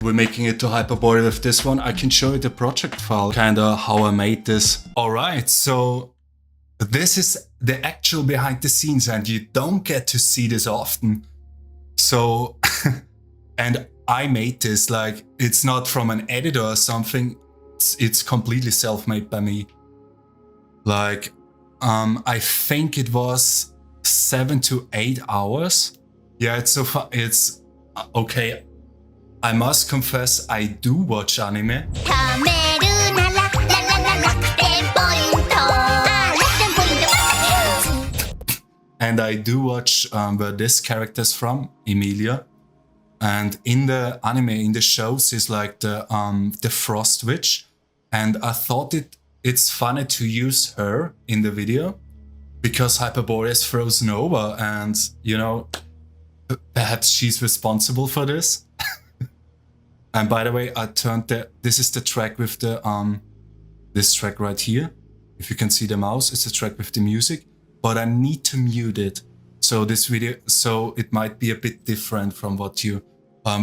We're making it to Hyperborea with this one. I can show you the project file, kinda how I made this. Alright, so this is the actual behind the scenes and you don't get to see this often. So, and I made this, like, it's not from an editor or something, it's completely self-made by me. Like, I think it was 7 to 8 hours. Yeah, it's so far, it's, okay, I must confess, I do watch anime. And I do watch where this character's from, Emilia. And in the anime, in the shows, is like the Frost Witch. And I thought it's funny to use her in the video because Hyperborea is frozen over and, you know, perhaps she's responsible for this. And by the way, I turned this is the track with the, this track right here. If you can see the mouse, it's the track with the music, but I need to mute it. So this video, so it might be a bit different from what you,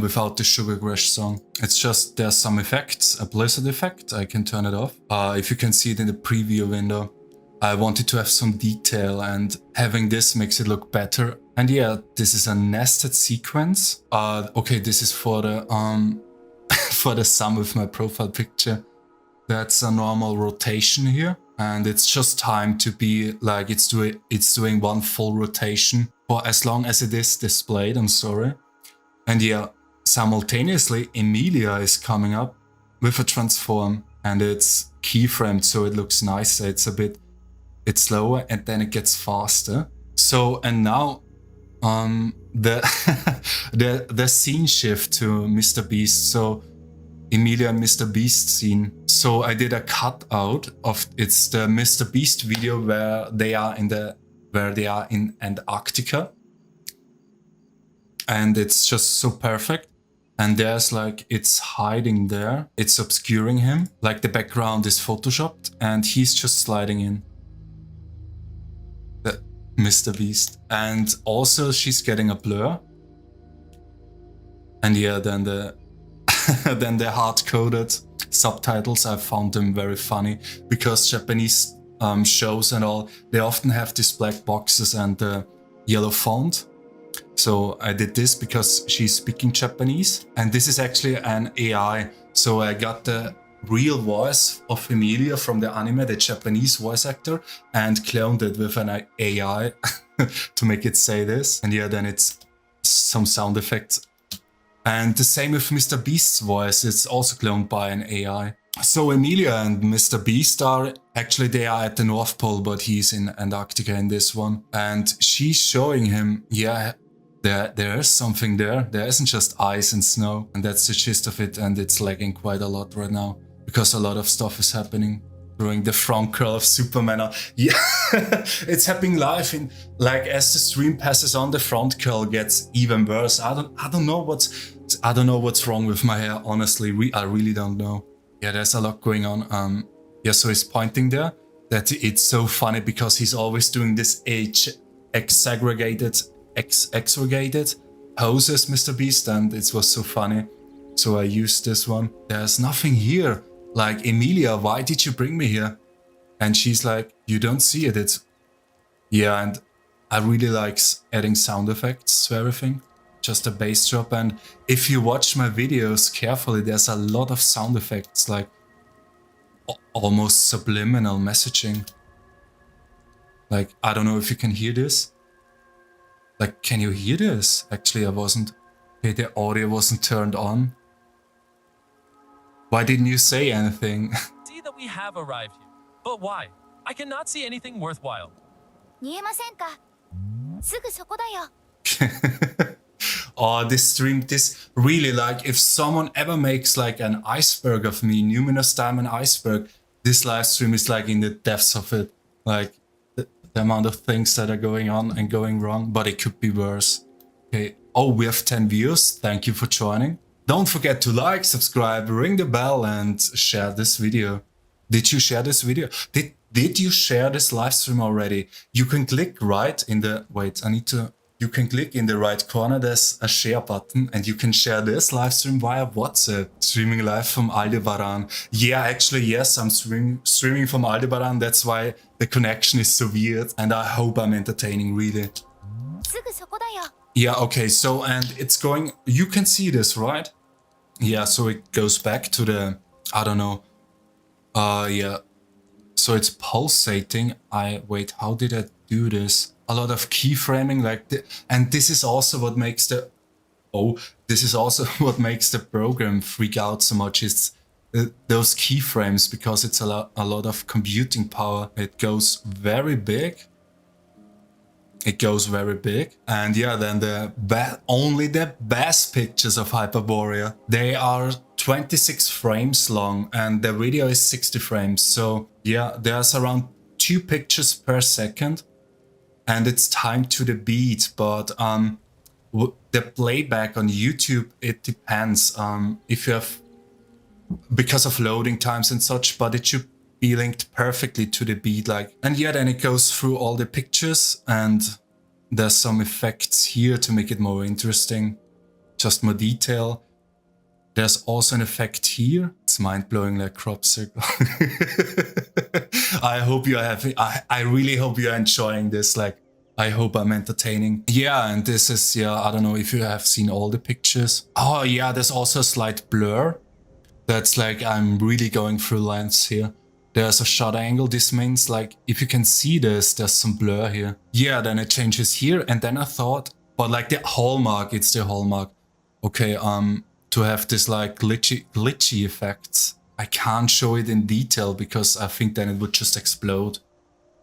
without the Sugar Crash song. It's just, there's some effects, a blizzard effect, I can turn it off. If you can see it in the preview window, I wanted to have some detail and having this makes it look better. And yeah, this is a nested sequence. Okay, this is for the, for the sum with my profile picture. That's a normal rotation here. And it's just time to be like, it's doing one full rotation for as long as it is displayed, I'm sorry. And yeah, simultaneously, Emilia is coming up with a transform and it's keyframed, so it looks nicer. It's slower and then it gets faster. So, and now, the scene shift to Mr. Beast. So Emilia and Mr. Beast scene. So I did a cutout of, it's the Mr. Beast video where they are in Antarctica. And it's just so perfect. And there's like, it's hiding there. It's obscuring him. Like the background is photoshopped and he's just sliding in. The Mr. Beast. And also she's getting a blur. And yeah, then the then the hard-coded subtitles, I found them very funny because Japanese shows and all, they often have these black boxes and the yellow font. So I did this because she's speaking Japanese and this is actually an AI. So I got the real voice of Emilia from the anime, the Japanese voice actor, and cloned it with an AI to make it say this. And yeah, then it's some sound effects. And the same with Mr. Beast's voice, it's also cloned by an AI. So Emilia and Mr. Beast are, actually they are at the North Pole, but he's in Antarctica in this one. And she's showing him, yeah, there is something there. There isn't just ice and snow. And that's the gist of it. And it's lagging quite a lot right now because a lot of stuff is happening. During the front curl of Superman. Yeah, it's happening live in, like, as the stream passes on, the front curl gets even worse. I don't know what's wrong with my hair, honestly. I really don't know. Yeah, there's a lot going on. Yeah, so he's pointing there. That it's so funny because he's always doing this exaggerated poses, Mr. Beast, and it was so funny. So I used this one. There's nothing here. Like, Emilia, why did you bring me here? And she's like, you don't see it. It's, yeah, and I really like adding sound effects to everything. Just a bass drop. And if you watch my videos carefully, there's a lot of sound effects, like almost subliminal messaging. Like, I don't know if you can hear this. Like, can you hear this? Actually, okay, the audio wasn't turned on. Why didn't you say anything? See that we have arrived here. But why? I cannot see anything worthwhile. Oh, this stream, this really, like, if someone ever makes like an iceberg of me, Numinous Diamond iceberg, this live stream is like in the depths of it. Like, the amount of things that are going on and going wrong, but it could be worse. Okay, oh, we have 10 views. Thank you for joining. Don't forget to like, subscribe, ring the bell and share this video. Did you share this video? Did you share this live stream already? You can click right in the, wait, I need to you can click in the right corner, there's a share button, and you can share this live stream via WhatsApp. Streaming live from Aldebaran. Yeah, actually, yes, I'm streaming from Aldebaran. That's why the connection is so weird, and I hope I'm entertaining, really. すぐそこだよ。 Yeah, okay, so, and it's going, you can see this, right? Yeah, so it goes back to the, I don't know, yeah, so it's pulsating. Wait, how did I do this? A lot of keyframing, like, and this is also what makes the, this is also what makes the program freak out so much. It's those keyframes, because it's a lot of computing power. It goes very big. It goes very big. And yeah, then only the best pictures of Hyperborea, they are 26 frames long and the video is 60 frames. So yeah, there's around 2 pictures per second and it's timed to the beat. But the playback on YouTube, it depends if you have, because of loading times and such, but it should be linked perfectly to the beat, like, and yeah, then it goes through all the pictures and there's some effects here to make it more interesting, just more detail. There's also an effect here. It's mind-blowing, like crop circle. I hope you are happy. I really hope you are enjoying this. Like, I hope I'm entertaining. Yeah, and this is, yeah, I don't know if you have seen all the pictures. Oh yeah, there's also a slight blur. That's like, I'm really going through lens here. There's a shutter angle. This means, like, if you can see this, there's some blur here. Yeah, then it changes here. And then I thought, but like the hallmark, it's the hallmark. Okay, to have this like glitchy effects. I can't show it in detail because I think then it would just explode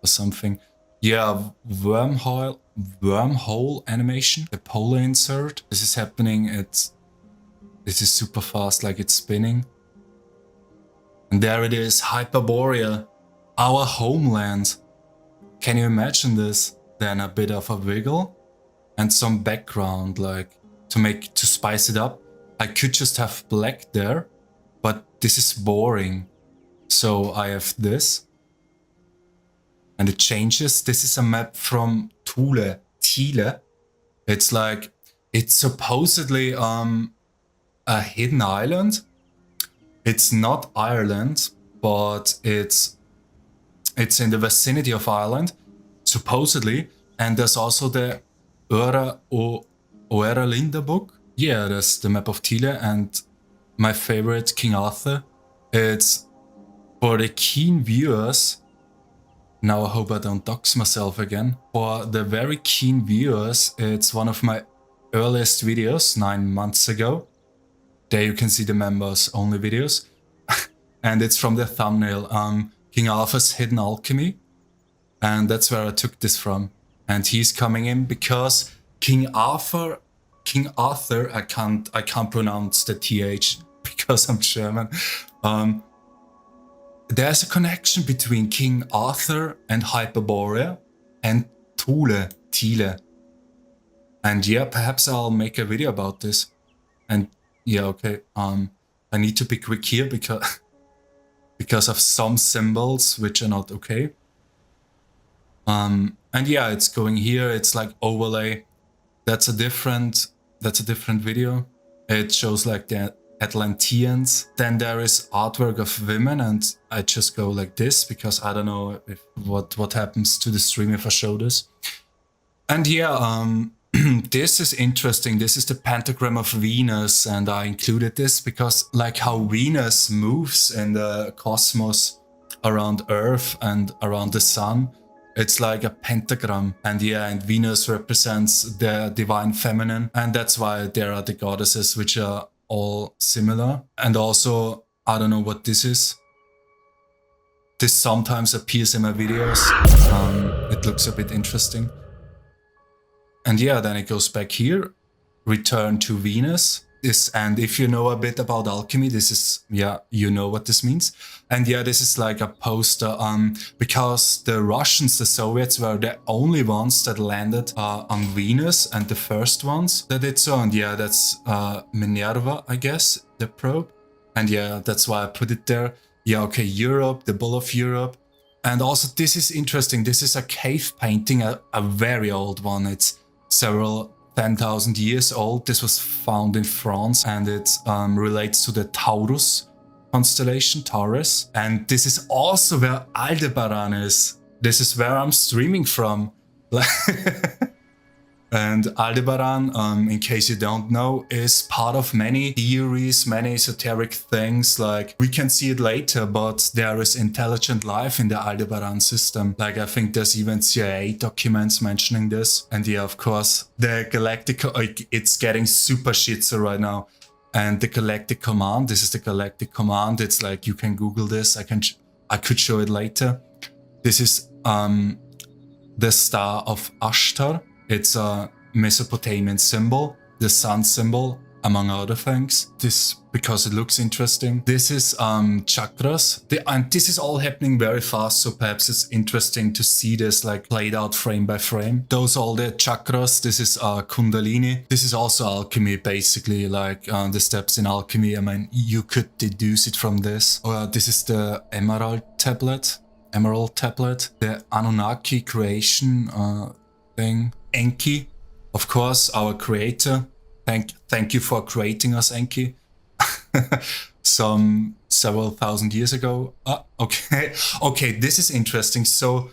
or something. Yeah, wormhole animation, the polar insert. This is happening. This is super fast, like it's spinning. And there it is, Hyperborea, our homeland. Can you imagine this? Then a bit of a wiggle and some background, like to spice it up. I could just have black there, but this is boring. So I have this. And it changes. This is a map from Thule. It's like, it's supposedly a hidden island. It's not Ireland, but it's in the vicinity of Ireland, supposedly. And there's also the Oeralinda book. Yeah, that's the map of Thule, and my favorite, King Arthur. It's for the keen viewers. Now I hope I don't dox myself again. For the very keen viewers, it's one of my earliest videos, 9 months ago. There you can see the members only videos. And it's from the thumbnail, King Arthur's Hidden Alchemy. And that's where I took this from. And he's coming in because King Arthur, I can't pronounce the TH because I'm German. There's a connection between King Arthur and Hyperborea and Thule. And yeah, perhaps I'll make a video about this. And yeah, okay. I need to be quick here because of some symbols which are not okay. And yeah, it's going here. It's like overlay. That's a different video. It shows like the Atlanteans. Then there is artwork of women, and I just go like this because I don't know what happens to the stream if I show this. And yeah, this is interesting. This is the pentagram of Venus, and I included this because like how Venus moves in the cosmos around Earth and around the sun, it's like a pentagram. And yeah, and Venus represents the divine feminine, and that's why there are the goddesses which are all similar. And also, I don't know what this is. This sometimes appears in my videos. It looks a bit interesting. And yeah, then it goes back here, return to Venus. And if you know a bit about alchemy, this is, yeah, you know what this means. And yeah, this is like a poster because the Russians, the Soviets were the only ones that landed on Venus and the first ones that did so. And yeah, that's Minerva, I guess, the probe. And yeah, that's why I put it there. Yeah, okay, Europe, the Bull of Europe. And also this is interesting. This is a cave painting, a very old one. It's several 10,000 years old. This was found in France, and it relates to the Taurus constellation, Taurus. And this is also where Aldebaran is. This is where I'm streaming from. And Aldebaran, in case you don't know, is part of many theories, many esoteric things. Like, we can see it later, but there is intelligent life in the Aldebaran system. Like, I think there's even CIA documents mentioning this. And yeah, of course, the Galactic, like, it's getting super shitso right now. And the Galactic Command, this is the Galactic Command. It's like, you can Google this. I could show it later. This is the Star of Ashtar. It's a Mesopotamian symbol, the sun symbol, among other things. This, because it looks interesting. This is chakras. And this is all happening very fast, so perhaps it's interesting to see this like played out frame by frame. Those are all the chakras. This is Kundalini. This is also alchemy, basically, like the steps in alchemy. I mean, you could deduce it from this. This is the Emerald Tablet, the Anunnaki creation thing. Enki, of course, our creator. Thank you for creating us, Enki. Some several thousand years ago. Okay, this is interesting. So,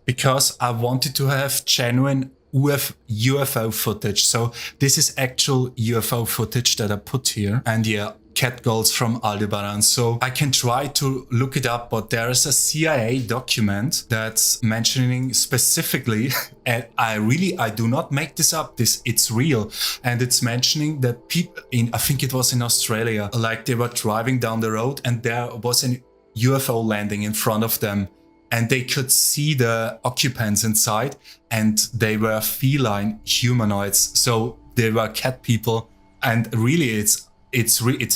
because I wanted to have genuine UFO footage. So this is actual UFO footage that I put here. And yeah, catgirls from Aldebaran. So I can try to look it up, but there is a CIA document that's mentioning specifically, and I do not make this up, it's real. And it's mentioning that people I think it was in Australia, like they were driving down the road and there was a UFO landing in front of them. And they could see the occupants inside, and they were feline humanoids. So they were cat people. And really, it's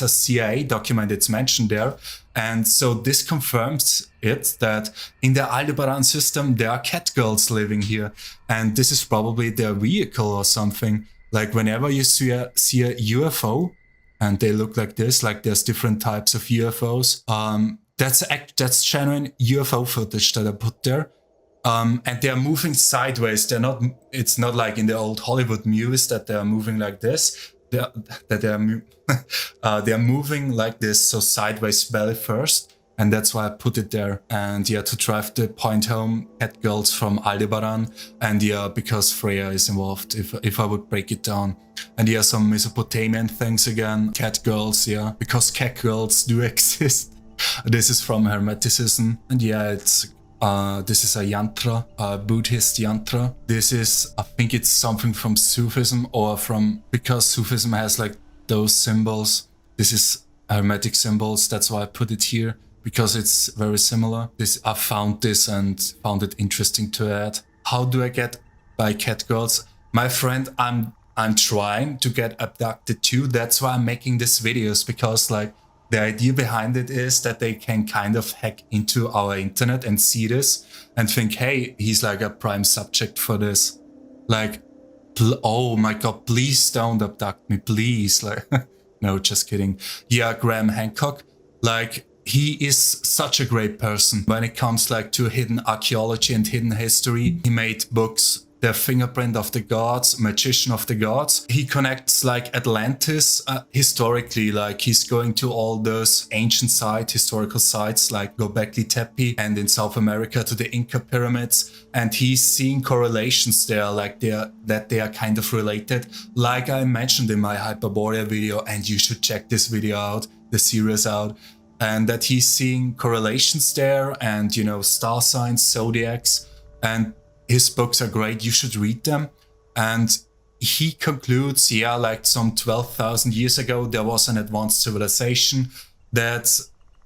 a CIA document. It's mentioned there. And so this confirms it, that in the Aldebaran system, there are cat girls living here. And this is probably their vehicle or something. Like, whenever you see a UFO, and they look like this, like there's different types of UFOs, that's genuine UFO footage that I put there. And they're moving sideways. It's not like in the old Hollywood movies that they're moving like this. They're moving like this, so sideways, belly first. And that's why I put it there. And yeah, to drive the point home, cat girls from Aldebaran. And yeah, because Freya is involved, if I would break it down. And yeah, some Mesopotamian things again, cat girls, yeah, because cat girls do exist. This is from Hermeticism, and yeah, this is a yantra, a Buddhist yantra. This is, I think it's something from Sufism, or because Sufism has like those symbols. This is Hermetic symbols, that's why I put it here, because it's very similar. I found this and found it interesting to add. How do I get by cat girls? My friend, I'm trying to get abducted too. That's why I'm making these videos, because like, the idea behind it is that they can kind of hack into our internet and see this and think, hey, he's like a prime subject for this. Like, oh my God, please don't abduct me, please. Like, no, just kidding. Yeah, Graham Hancock, like, he is such a great person when it comes like to hidden archaeology and hidden history. He made books, The Fingerprint of the Gods, Magician of the Gods. He connects like Atlantis historically, like he's going to all those ancient historical sites like Göbekli Tepe, and in South America to the Inca pyramids. And he's seeing correlations there, like that they are kind of related, like I mentioned in my Hyperborea video, and you should check this video out, the series out. And that he's seeing correlations there, and, you know, star signs, zodiacs, and his books are great, you should read them. And he concludes, yeah, like some 12,000 years ago, there was an advanced civilization that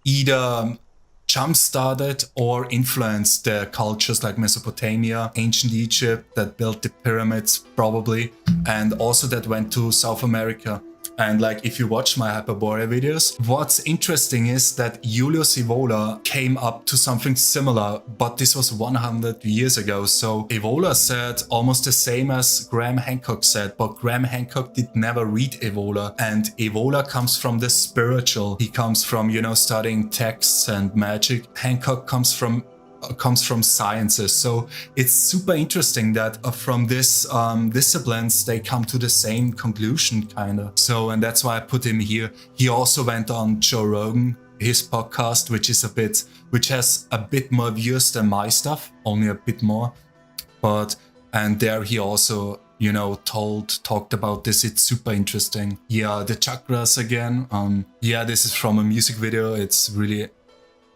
either jump-started or influenced the cultures like Mesopotamia, ancient Egypt, that built the pyramids probably, and also that went to South America. And like, if you watch my Hyperborea videos, what's interesting is that Julius Evola came up to something similar, but this was 100 years ago. So Evola said almost the same as Graham Hancock said, but Graham Hancock did never read Evola. And Evola comes from the spiritual. He comes from, you know, studying texts and magic. Hancock comes from comes from sciences. So it's super interesting that from this disciplines they come to the same conclusion, kind of. So, and that's why I put him here. He also went on Joe Rogan, his podcast, which has a bit more views than my stuff, only a bit more. But and there he also, you know, talked about this. It's super interesting. Yeah, the chakras again. Yeah, this is from a music video. It's really,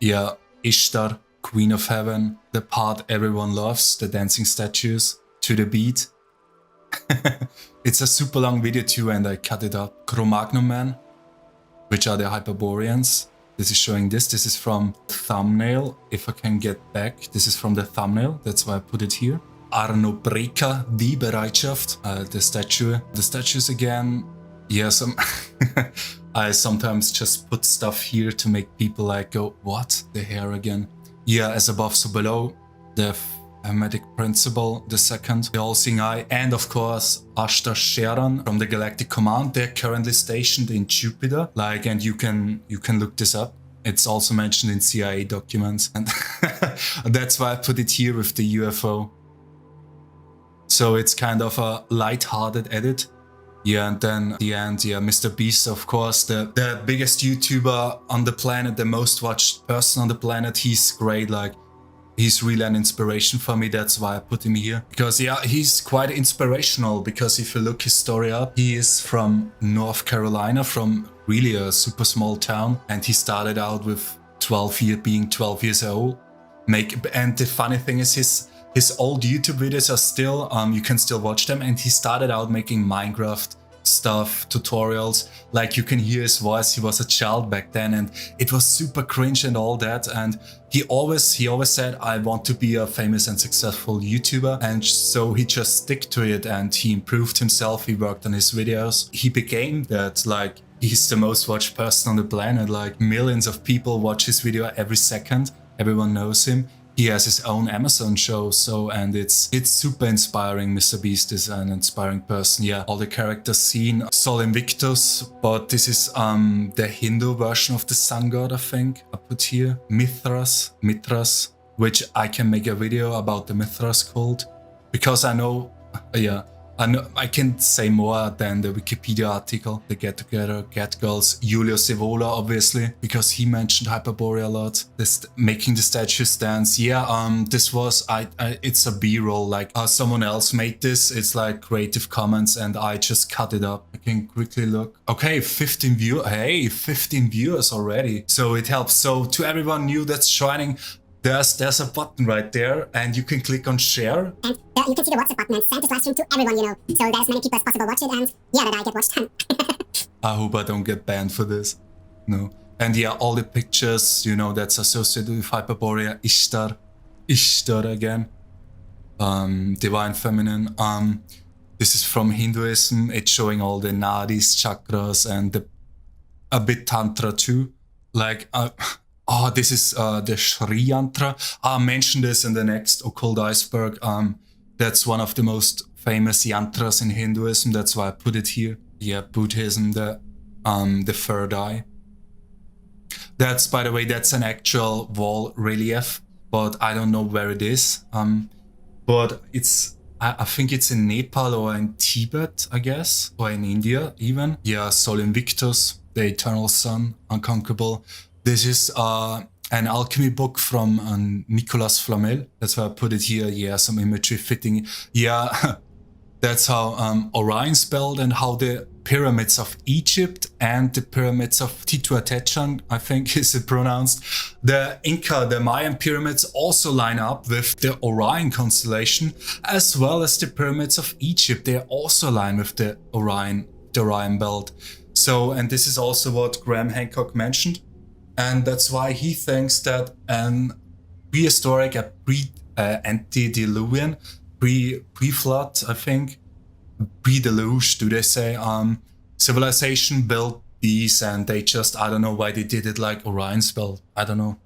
yeah, Ishtar, Queen of Heaven, the part everyone loves, the dancing statues to the beat. It's a super long video too, and I cut it up. Cro-Magnon Man, which are the Hyperboreans. This is showing this. This is from thumbnail. If I can get back, this is from the thumbnail. That's why I put it here. Arno Breka, Die Bereitschaft, the statue. The statues again. Yeah, I sometimes just put stuff here to make people like go, what? The hair again. Yeah, as above, so below. The Hermetic Principle, the second. The All-Seeing Eye. And of course, Ashtar Sheran from the Galactic Command. They're currently stationed in Jupiter. Like, and you can look this up. It's also mentioned in CIA documents. And that's why I put it here with the UFO. So it's kind of a light-hearted edit. Yeah, and then at the end, yeah, Mr. Beast, of course, the biggest YouTuber on the planet, the most watched person on the planet. He's great, like, he's really an inspiration for me. That's why I put him here. Because, yeah, he's quite inspirational. Because if you look his story up, he is from North Carolina, from really a super small town. And he started out with being 12 years old. And the funny thing is his old YouTube videos are still, you can still watch them, and he started out making Minecraft stuff, tutorials, like you can hear his voice. He was a child back then, and it was super cringe and all that, and he always said, I want to be a famous and successful YouTuber, and so he just stick to it, and he improved himself, he worked on his videos, he became that, like, he's the most watched person on the planet, like millions of people watch his video every second, everyone knows him. He has his own Amazon show, so, and it's super inspiring. Mr. Beast is an inspiring person. Yeah, all the characters seen Sol Invictus, but this is the Hindu version of the sun god, I think. I put here Mithras, which I can make a video about the Mithras cult, because I know, yeah, I can say more than the Wikipedia article, the Get Together, Get Girls, Julio Sevola, obviously, because he mentioned Hyperborea a lot. This making the statues dance. Yeah, this was, it's a B-roll, like someone else made this. It's like Creative Commons, and I just cut it up. I can quickly look. Okay, 15 viewers. Hey, 15 viewers already. So it helps. So to everyone new that's joining, there's a button right there, and you can click on share. And you can see the WhatsApp button and send this live stream to everyone you know. So that as many people as possible watch it, and yeah, that I get watched time. I hope I don't get banned for this. No. And yeah, all the pictures, you know, that's associated with Hyperborea, Ishtar again. Divine Feminine. This is from Hinduism. It's showing all the nadis, chakras, and a bit tantra too. Like, oh, this is the Shri Yantra. I'll mention this in the next Occult Iceberg. That's one of the most famous yantras in Hinduism. That's why I put it here. Yeah, Buddhism, the third eye. That's, by the way, that's an actual wall relief, but I don't know where it is. But it's, I think it's in Nepal or in Tibet, I guess, or in India even. Yeah, Sol Invictus, the Eternal Sun, Unconquerable. This is an alchemy book from Nicolas Flamel. That's why I put it here. Yeah, some imagery fitting. Yeah, that's how Orion's spelled, and how the pyramids of Egypt and the pyramids of Tituatechan, I think is it pronounced. The Inca, the Mayan pyramids also line up with the Orion constellation, as well as the pyramids of Egypt. They also line with the Orion belt. So, and this is also what Graham Hancock mentioned. And that's why he thinks that an prehistoric, antediluvian, pre-flood, I think, pre-deluge, do they say, civilization built these, and they just, I don't know why they did it like Orion's belt. I don't know.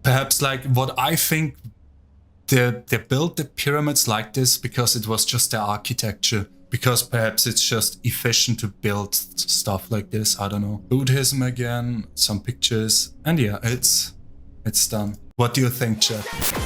Perhaps like what I think, they built the pyramids like this because it was just their architecture. Because perhaps it's just efficient to build stuff like this, I don't know. Buddhism again, some pictures, and yeah, it's It's done. What do you think, chat?